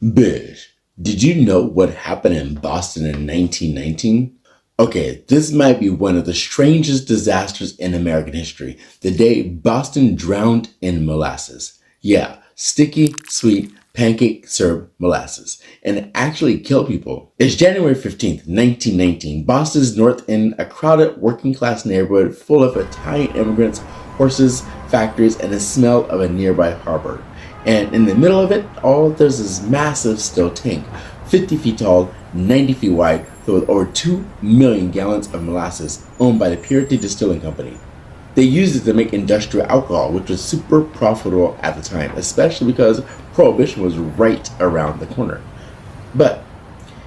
Bish, did you know what happened in Boston in 1919? Okay, this might be one of the strangest disasters in American history. The day Boston drowned in molasses. Yeah, sticky, sweet, pancake syrup molasses. And it actually killed people. It's January 15th, 1919. Boston's North End, a crowded working class neighborhood full of Italian immigrants, horses, factories, and the smell of a nearby harbor. And in the middle of it all, there's this massive steel tank, 50 feet tall, 90 feet wide, filled with over 2 million gallons of molasses, owned by the Purity Distilling Company. They used it to make industrial alcohol, which was super profitable at the time, especially because Prohibition was right around the corner. But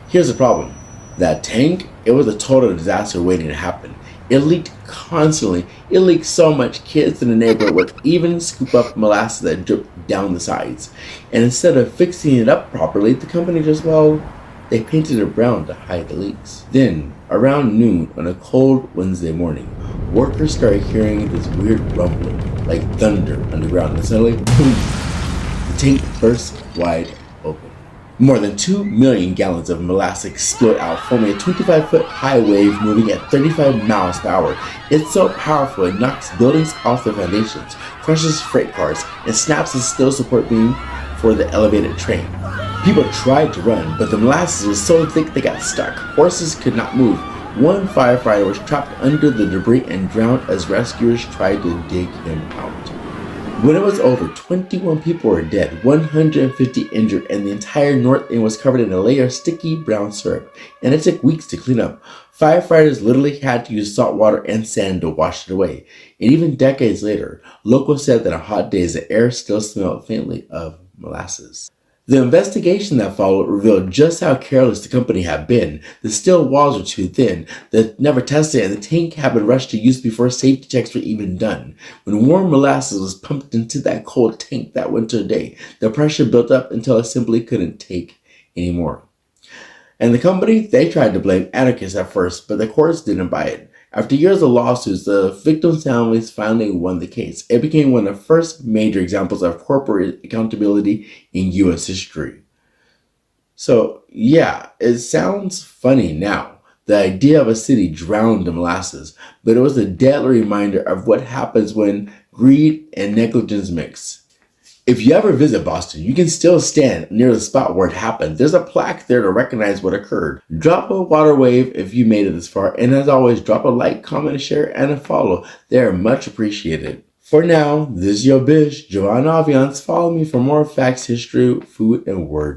here's the problem. That tank, it was a total disaster waiting to happen. It leaked constantly. It leaked so much kids in the neighborhood would even scoop up molasses that dripped down the sides. And instead of fixing it up properly, the company just, they painted it brown to hide the leaks. Then, around noon on a cold Wednesday morning, workers started hearing this weird rumbling, like thunder underground, and suddenly, boom, the tank burst wide open. More than 2 million gallons of molasses explode out, forming a 25-foot high wave moving at 35 miles per hour. It's so powerful it knocks buildings off their foundations, crushes freight cars, and snaps the steel support beam for the elevated train. People tried to run, but the molasses was so thick they got stuck. Horses could not move. One firefighter was trapped under the debris and drowned as rescuers tried to dig him out. When it was over, 21 people were dead, 150 injured, and the entire north end was covered in a layer of sticky brown syrup, and it took weeks to clean up. Firefighters literally had to use salt water and sand to wash it away. And even decades later, locals said that on hot days the air still smelled faintly of molasses. The investigation that followed revealed just how careless the company had been. The steel walls were too thin, they never tested, and the tank had been rushed to use before safety checks were even done. When warm molasses was pumped into that cold tank that winter day, the pressure built up until it simply couldn't take anymore. And the company, they tried to blame anarchists at first, but the courts didn't buy it. After years of lawsuits, the victims' families finally won the case. It became one of the first major examples of corporate accountability in U.S. history. So, yeah, it sounds funny now, the idea of a city drowned in molasses, but it was a deadly reminder of what happens when greed and negligence mix. If you ever visit Boston, you can still stand near the spot where it happened. There's a plaque there to recognize what occurred. Drop a water wave if you made it this far, and as always, drop a like, comment, a share, and a follow. They are much appreciated. For now, this is your Bish, Joanna Aviance. Follow me for more facts, history, food, and word.